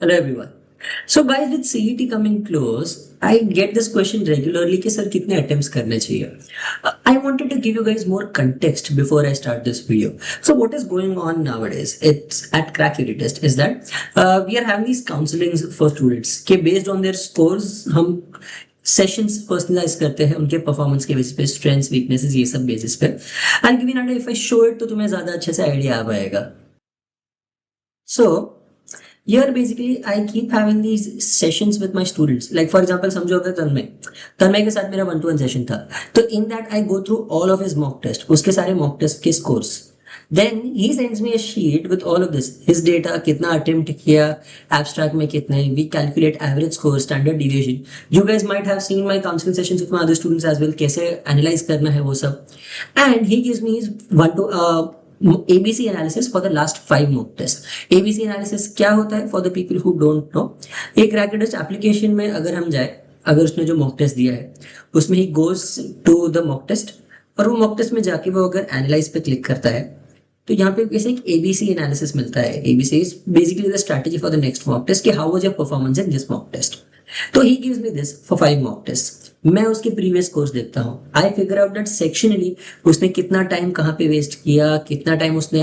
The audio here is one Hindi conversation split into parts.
Hello everyone. So guys, with CET coming close, I get this question regularly कि सर कितने attempts करने चाहिए? I wanted to give you guys more context before I start this video. So what is going on nowadays? It's at Crack Theory Test is that we are having these counselings for students कि based on their scores हम सेशंस पर्सनलाइज करते हैं उनके परफॉर्मेंस के बेसिस पे स्ट्रेंथ्स वीकनेसेस ये सब बेसिस पे and given idea if I show it तो तुम्हें ज्यादा अच्छे से आइडिया आ पाएगा. So here basically I keep having these sessions with my students. Like for example, समझो अगर तन्मय के साथ मेरा 1-to-1 सेशन था, तो in that I go through all of his mock test, उसके सारे mock test के scores. Then he sends me a sheet with all of this, his data, कितना attempt किया, abstract में कितने, we calculate average score, standard deviation. You guys might have seen my counseling sessions with my other students as well, कैसे analyze करना है वो सब. And he gives me his one to ABC analysis for the last 5 mock tests. ABC analysis क्या होता है for the people who don't know? एक रैकेट टेस्ट एप्लीकेशन में अगर हम जाए, अगर उसने जो मॉक टेस्ट दिया है उसमें ही goes to the mock test और वो मॉक टेस्ट में जाके वो अगर एनालाइज पे क्लिक करता है तो यहाँ पे कैसे एक एबीसी एनालिसिस मिलता है. ABC is basically the strategy for the next mock test कि how was your performance in this mock test. तो he gives me this for 5 mock test. मैं उसके प्रीवियस कोर्स देखता हूँ. I figure out that sectionally उसने कितना टाइम कहाँ पे वेस्ट किया, कितना टाइम उसने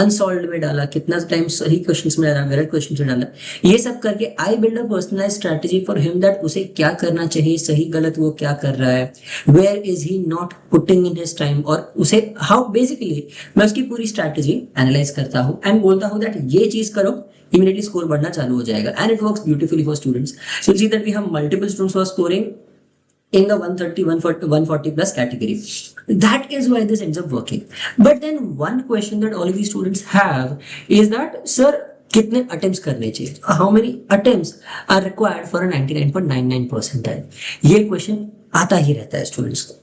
अनसॉल्व में डाला, कितना टाइम सही क्वेश्चंस में डाला, गलत क्वेश्चंस में डाला. ये सब करके I build a personalize strategy for him that उसे क्या करना चाहिए, सही गलत वो क्या कर रहा है, where is he not putting in his time, और उसे हाउ बेसिकली मैं उसकी पूरी स्ट्रेटजी एनालाइज करता हूँ एंड बोलता हूँ दैट ये चीज करो, immediately score बढ़ना चालू हो जाएगा. And it works beautifully for students. So you see that we have multiple students who are scoring in the 130, 140, 140 plus category. That is why this ends up working. But then one question that all of these students have is that, sir, कितने attempts करने चाहिए? How many attempts are required for a 99.99 percentile? ये question आता ही रहता है students को.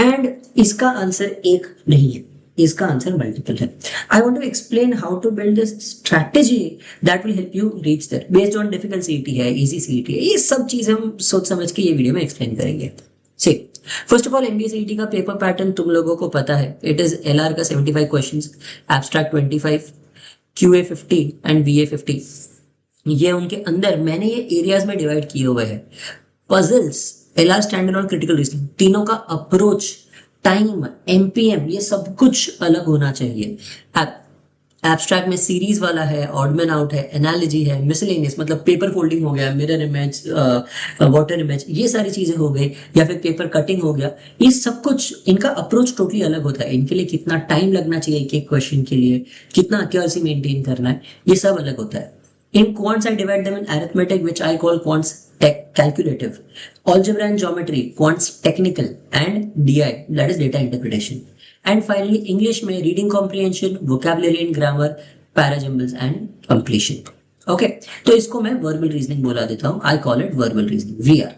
And इसका आंसर एक नहीं है, इसका आंसर मल्टीपल है. I want to explain how to build this strategy that will help you reach there based on difficult CET है, इजी सीईटी है, ये सब चीजें हम सोच समझ के ये वीडियो में एक्सप्लेन करेंगे. See first of all MBA CET का पेपर पैटर्न तुम लोगों को पता है. इट इज एलआर का 75 questions, abstract 25, QA 50 and BA 50. ये उनके अंदर मैंने ये एरियाज में डिवाइड किए हुए हैं. पजल्स, एलआर स्टैंडर्ड और क्रिटिकल रीजनिंग, तीनों का अप्रोच, टाइम, एमपीएम, ये सब कुछ अलग होना चाहिए. एब्स्ट्रैक्ट में सीरीज वाला है, ऑडमन आउट है, एनालॉजी है, मिसलेनियस मतलब पेपर फोल्डिंग हो गया, मिरर इमेज, वाटर इमेज, ये सारी चीजें हो गई, या फिर पेपर कटिंग हो गया. ये सब कुछ इनका अप्रोच टोटली अलग होता है. इनके लिए कितना टाइम लगना चाहिए एक एक क्वेश्चन के लिए, कितना एक्यूरेसी मेंटेन करना है, ये सब अलग होता है. In quants, I divide them in arithmetic, which I call quants calculative, algebra and geometry, quants technical, and DI, that is data interpretation. And finally, English में reading comprehension, vocabulary and grammar, parajumbles and completion. Okay, तो इसको मैं verbal reasoning बोला देता हूँ. I call it verbal reasoning, VR.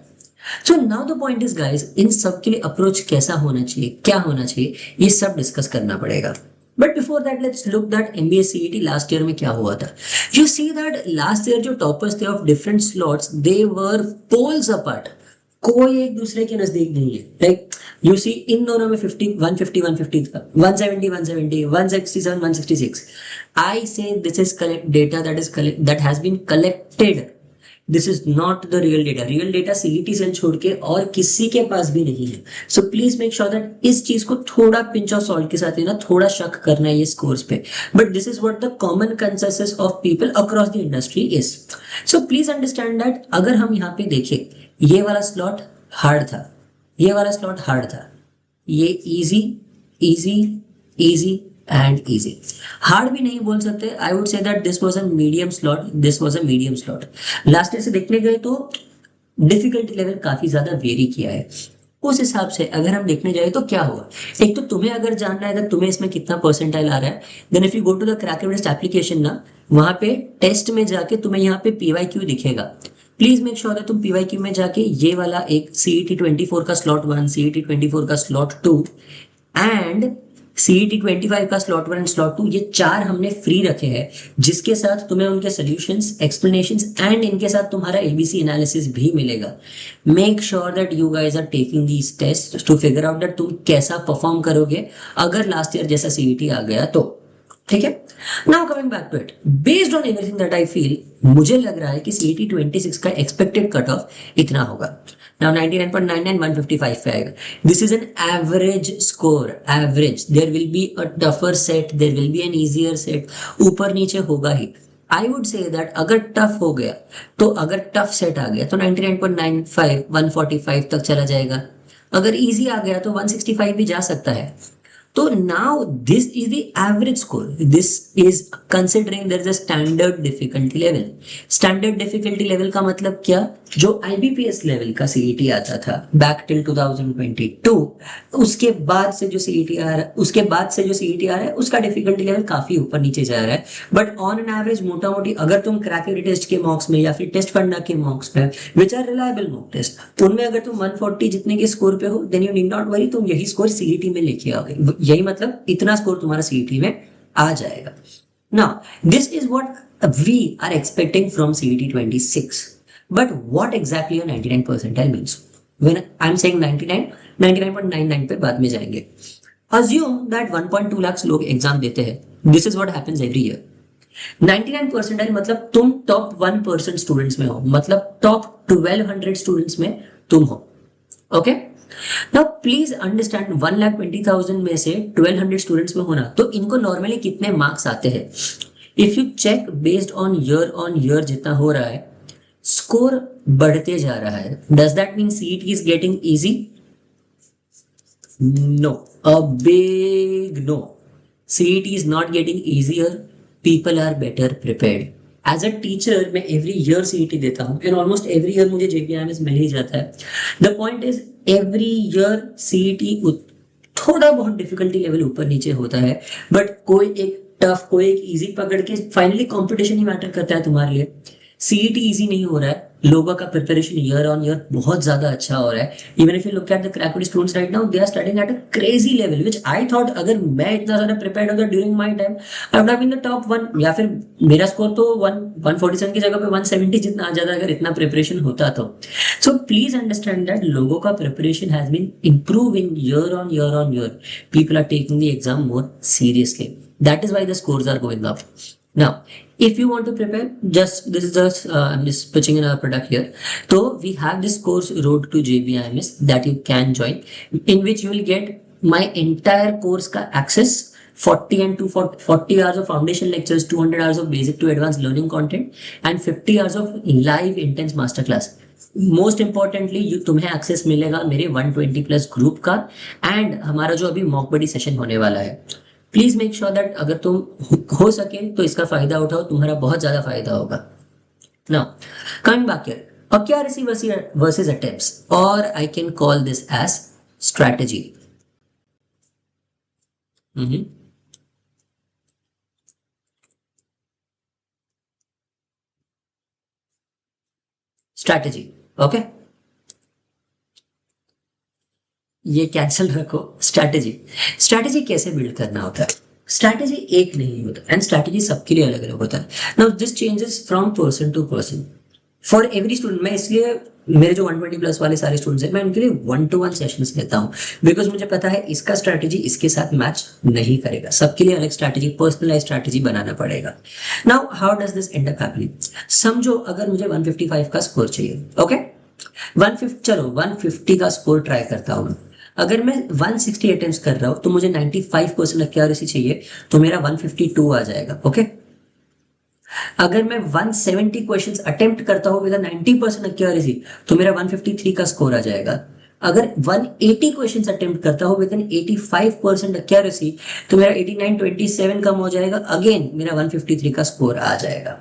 So now the point is guys, इन सब के लिए अप्रोच कैसा होना चाहिए, क्या होना चाहिए, ये सब डिस्कस करना पड़ेगा. But before that, let's look that MBA CET last year में क्या हुआ था. You see that last year जो toppers थे of different slots, they were poles apart. कोई एक दूसरे के नजदीक नहीं है. Like you see इन दोनों में 50, 150, 150 था, 170, 170, 167, 166. I say this is data that has been collected. This is not the real data. Real data CET cell छोड़ के और किसी के पास भी नहीं है. So please make sure that इस चीज को थोड़ा पिंच ऑफ सॉल्ट के साथ लेना, थोड़ा शक करना है ये स्कोर्स पे. But this is what the common consensus of people across the industry is. So please understand that अगर हम यहाँ पे देखें, ये वाला स्लॉट हार्ड था, ये वाला स्लॉट हार्ड था, ये easy easy easy and easy. Hard भी नहीं बोल सकते. आई would say that this was a medium slot, this was a medium slot. Last year से देखने गए तो डिफिकल्टी लेवल काफी ज्यादा वेरी किया है. उस हिसाब से अगर हम देखने जाए तो क्या हुआ, एक तो तुम्हें अगर जानना है कि तुम्हें इसमें कितना परसेंटाइल आ रहा है, then if you go to the cracker test application ना, वहां पे टेस्ट में जाके तुम्हें यहाँ पे पीवाईक्यू दिखेगा. प्लीज मेक श्योर तुम पीवाईक्यू में जाके ये वाला एक सीईटी 24 का स्लॉट 1, सीईटी 24 का स्लॉट 2 एंड सीईटी 25 का स्लॉट 1 एंड स्लॉट 2, ये 4 हमने फ्री रखे हैं, जिसके साथ तुम्हें उनके सॉल्यूशंस, एक्सप्लेनेशंस एंड इनके साथ तुम्हारा एबीसी एनालिसिस भी मिलेगा. Make sure that you guys are taking these test to figure out that तुम कैसा परफॉर्म करोगे अगर लास्ट ईयर जैसा सीईटी आ गया तो. ठीक है। Now coming back to it, based on everything that I feel, मुझे लग रहा है कि सीईटी 26 का एक्सपेक्टेड कट ऑफ इतना होगा। नाउ 99.99 155 पे आएगा। This is an average score, average. There will be a tougher set, there will be an easier set, ऊपर नीचे होगा ही। आई वुड से दैट अगर टफ हो गया, तो अगर टफ सेट आ गया तो 99.95 145 तक चला जाएगा। अगर इजी आ गया तो 165 भी जा सकता है। So now this is the average score. This is considering there is a standard difficulty level. Standard difficulty level का मतलब क्या? जो IBPS लेवल का CET आता था back till 2022, उसके बाद से जो CET आ रहा है, उसके बाद से जो CET आ रहा है, उसका डिफिकल्टी लेवल काफी ऊपर नीचे जा रहा है। बट ऑन एन एवरेज मोटा मोटी अगर तुम क्रैकेड टेस्ट के मॉक्स में या फिर टेस्ट फंडा के मॉक्स में, which are reliable mock test, उनमें अगर तुम 140 जितने के स्कोर पे हो, then you need not worry, तुम यही स्कोर CET में लेके आओगे। यही मतलब इतना स्कोर तुम्हारा CET में आ जाएगा। Now this is what we are expecting from CET 26। But what exactly a 99 percentile means? When I'm saying 99, 99.99 पे बाद में जाएंगे। Assume that 1.2 लाख लोग एग्जाम देते हैं। This is what happens every year. 99 percentile मतलब तुम टॉप 1% स्टूडेंट्स में हो, मतलब टॉप 1200 स्टूडेंट्स में तुम हो। ओके, नाउ प्लीज अंडरस्टैंड, 1,20,000 में से 1200 स्टूडेंट्स में होना, तो इनको नॉर्मली कितने मार्क्स आते हैं? If you check based on year जितना हो रहा है, स्कोर बढ़ते जा रहा है। Does that mean CET is getting easy? No, a big no. CET is not getting easier, people are better prepared. As a teacher मैं एवरी ईयर सीईटी देता हूँ एंड ऑलमोस्ट एवरी ईयर मुझे जेपीआईएमएस मिल ही जाता है। The point is every year CET थोड़ा बहुत डिफिकल्टी लेवल ऊपर नीचे होता है, बट कोई एक टफ, कोई एक इजी पकड़ के फाइनली कंपटीशन ही मैटर करता है तुम्हारे लिए। सीईटी इजी नहीं हो रहा है, लोगों का प्रिपरेशन ईयर ऑन ईयर बहुत ज्यादा अच्छा हो रहा है। Even if you look at the cracked students right now, they are studying at a crazy level, which I thought अगर मैं इतना ज्यादा प्रिपेयर्ड होता during my time, I would have been the top 1, या फिर मेरा स्कोर तो 147 की जगह पे 170 जितना आ जाता अगर इतना प्रिपरेशन होता तो। सो प्लीज अंडरस्टैंड दैट लोगों का preparation has been improving year on year. People are taking the exam more seriously, that is why the scores are going up. Now, if you want to prepare, this is just I'm just pitching in our product here. So we have this course Road to JBIMS that you can join, in which you will get my entire course ka access, 40 and 240 hours of foundation lectures, 200 hours of basic to advanced learning content, and 50 hours of live intense masterclass. Most importantly तुम्हें एक्सेस मिलेगा मेरे 120 प्लस ग्रुप का, एंड हमारा जो अभी मॉक बडी सेशन होने वाला है। प्लीज मेक श्योर दैट अगर तुम हो सके तो इसका फायदा उठाओ, तुम्हारा बहुत ज्यादा फायदा होगा। Now coming back here, accuracy versus attempts, or I can call this as strategy. Strategy, okay, ये कैंसिल रखो। स्ट्रैटेजी कैसे बिल्ड करना होता है? स्ट्रैटेजी एक नहीं होता, एंड स्ट्रैटेजी सबके लिए अलग अलग होता है। Now this changes from person to person for every student. मैं इसलिए मेरे जो 120 प्लस वाले सारे स्टूडेंट्स हैं, मैं उनके लिए 1-to-1 सेशंस लेता हूँ, बिकॉज मुझे पता है इसका स्ट्रैटेजी इसके साथ मैच नहीं करेगा। सबके लिए अलग स्ट्रैटेजी, पर्सनलाइज स्ट्रैटेजी बनाना पड़ेगा। Now how does this and up happening? समझो अगर मुझे 155 का स्कोर चाहिए, ओके, 150, चलो 150 का स्कोर ट्राई करता हूँ। अगर मैं 160 अटेम्प्ट्स कर रहा हूँ तो मुझे 95% एक्यूरेसी चाहिए, तो मेरा 152 आ जाएगा, ओके। अगर मैं 170 क्वेश्चंस अटेम्प्ट करता हूँ विद 90% एक्यूरेसी, तो मेरा 153 का स्कोर आ जाएगा। अगर 180 क्वेश्चंस अटेम्प्ट करता हूँ विद 85% एक्यूरेसी, तो मेरा 89-27 कम हो जाएगा, अगेन मेरा 153 का स्कोर आ जाएगा।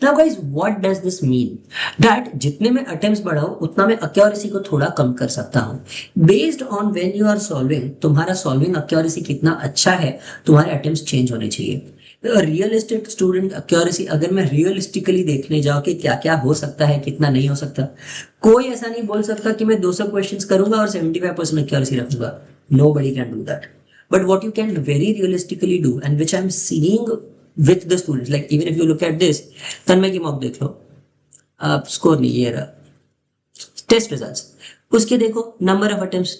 Now guys, what does this mean? That जितने मैं अटेम्प्ट्स बढ़ाऊं उतना मैं एक्यूरेसी को थोड़ा कम कर सकता हूं। Based on when you are solving, तुम्हारा सॉल्विंग एक्यूरेसी कितना अच्छा है, तुम्हारे अटेम्प्ट्स चेंज होने चाहिए। रियलिस्टिक स्टूडेंट एक्यूरेसी, अगर मैं रियलिस्टिकली देखने जाऊं कि क्या क्या हो सकता है, कितना नहीं हो सकता, कोई ऐसा नहीं बोल सकता कि मैं 200 क्वेश्चंस करूंगा और 75% एक्यूरेसी रखूंगा। Nobody can do that. But what you can very realistically do, and which I'm seeing with the students, like even if you look at this, तन्मय की मॉक देख लो, आप स्कोर नहीं, ये रहा टेस्ट रिजल्ट्स, उसके देखो नंबर ऑफ अटेम्प्ट्स,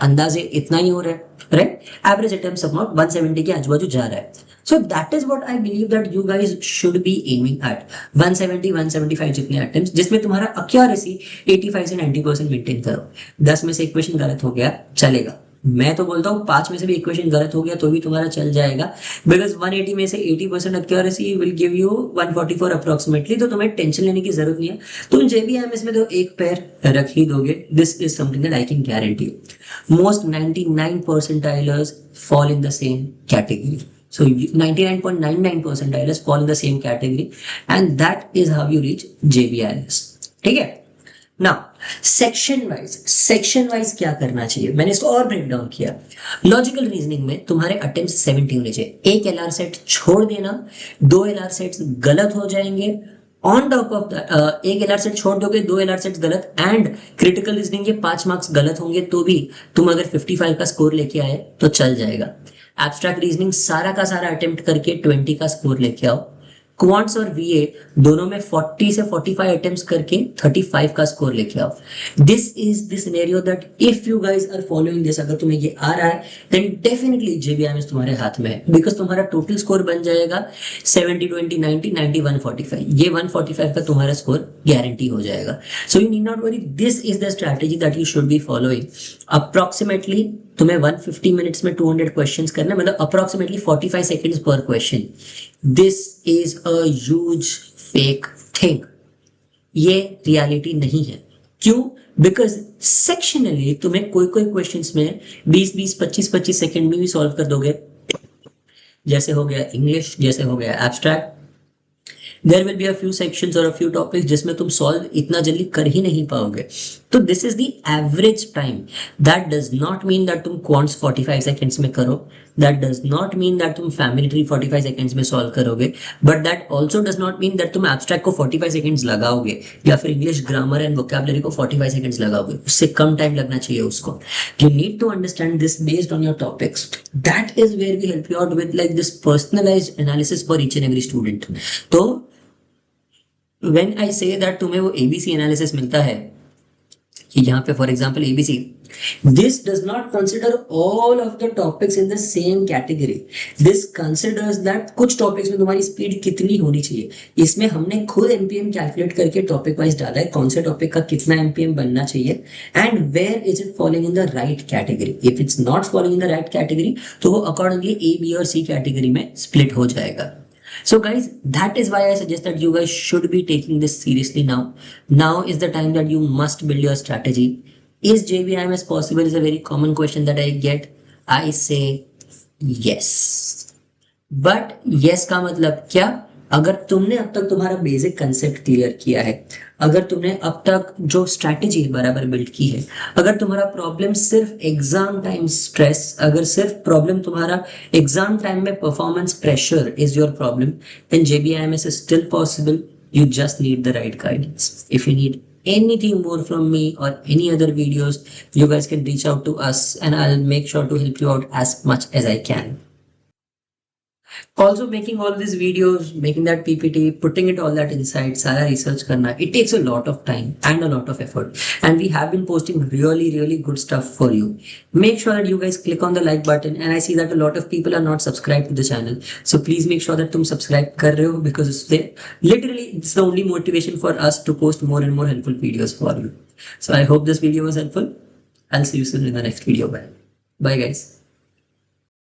अंदाजे इतना ही हो रहा है, राइट? एवरेज अटेम्प्ट अमाउंट 170 के आजू बाजू जा रहा है. So that is what I believe that you guys should be aiming at. 170, 175 जितने अटेम्प्ट जिसमें तुम्हारा एक्यूरेसी 85 से 90% मेंटेन करो. 10 में से एक क्वेश्चन गलत हो गया चलेगा. मैं तो बोलता हूँ 5 में से भी एक क्वेश्चन गलत हो गया तो भी तुम्हारा चल जाएगा, बिकॉज 180 में से 80% accuracy will give you 144 approximately. तो तुम्हें टेंशन लेने की जरूरत नहीं है. तुम JBMS में तो एक पैर रख ही दोगे. This is something that I can guarantee you. Most 99 percentilers fall in the same category. So 99.99 percentile fall in the same category, and that is how you reach JBIS. ठीक है. Now सेक्शन वाइज क्या करना चाहिए, मैंने इसको और ब्रेक डाउन किया. लॉजिकल रीजनिंग में तुम्हारे अटेम्प्ट 70 होने चाहिए. एक LR सेट छोड़ देना, 2 LR सेट्स गलत हो जाएंगे. ऑन टॉप ऑफ दैट एक LR सेट छोड़ दोगे, 2 LR सेट्स गलत, एंड क्रिटिकल रीजनिंग के 5 मार्क्स गलत होंगे तो भी तुम अगर 55 का स्कोर लेके आए तो चल जाएगा. एब्स्ट्रैक्ट रीजनिंग सारा का सारा अटेम्प्ट करके 20 का स्कोर लेके आओ. क्वांट्स और VA दोनों में 40 से 45 अटेम्प्ट्स करके 35 का स्कोर लेके आओ. This is the scenario that if you guys are following this, अगर तुम्हें ये आ रहा है देन डेफिनेटली JBIMS तुम्हारे हाथ में है, बिकॉज तुम्हारा टोटल स्कोर बन जाएगा 70 20 90 90 145. ये 145 का तुम्हारा स्कोर गारंटी हो जाएगा. So you need not worry. This is the strategy that you should be following. Approximately तुम्हें 150 मिनट्स में 200 क्वेश्चंस करना, मतलब अप्रोक्सीमेटली 45 सेकंड्स पर question. This is a huge fake thing. ये रियलिटी नहीं है. क्यों? बिकॉज सेक्शनली तुम्हें कोई कोई क्वेश्चंस में 20 25 सेकंड में भी सॉल्व कर दोगे. जैसे हो गया इंग्लिश, जैसे हो गया abstract. There will be a few sections और अ फ्यू टॉपिक्स जिसमें तुम सॉल्व इतना जल्दी कर ही नहीं पाओगे. तो this is the average time. That does not mean that तुम क्वांट्स 45 सेकंड्स में करो. That does not mean that तुम फैमिली ट्री 45 सेकंड्स में सॉल्व करोगे. But that also does not mean that तुम एब्स्ट्रैक्ट को 45 सेकंड्स लगाओगे या फिर इंग्लिश ग्रामर एंड वोकैबुलरी को 45 सेकंड्स लगाओगे. उससे कम टाइम लगना चाहिए उसको. You need to understand this based on your topics. That is where we help you out with like this personalized analysis for each and every student. तो when I say that तुम्हें वो ABC एनालिसिस मिलता है कि यहाँ पे for example ABC, this does not consider all of the topics in the same category. This considers that कुछ टॉपिक्स में तुम्हारी स्पीड कितनी होनी चाहिए. इसमें हमने खुद MPM कैलकुलेट करके टॉपिक वाइज डाला है कौन से टॉपिक का कितना MPM बनना चाहिए and where is it following in the right category. If it's not following in the right category तो वो अकॉर्डिंगली A, B और C कैटेगरी में स्प्लिट हो जाएगा. So guys, that is why I suggest that you guys should be taking this seriously now. Now is the time that you must build your strategy. Is JBIMS possible is a very common question that I get. I say yes. But yes का मतलब क्या? अगर तुमने अब तक तुम्हारा बेसिक कंसेप्ट क्लियर किया है, अगर तुमने अब तक जो स्ट्रैटेजी बराबर बिल्ड की है, अगर तुम्हारा प्रॉब्लम सिर्फ एग्जाम टाइम स्ट्रेस, अगर सिर्फ प्रॉब्लम तुम्हारा एग्जाम टाइम में performance pressure is your problem, then JBIMS is still possible. You just need the right guidance. If you need anything more from me or any other videos, you guys can reach out to us and I'll make sure to help you out as much as I can. Also making all these videos, making that PPT, putting it all that inside, सारा research करना, it takes a lot of time and a lot of effort. And we have been posting really good stuff for you. Make sure that you guys click on the like button, and I see that a lot of people are not subscribed to the channel. So please make sure that तुम subscribe कर रहे हो, because literally it's the only motivation for us to post more and more helpful videos for you. So I hope this video was helpful. I'll see you soon in the next video. Bye guys.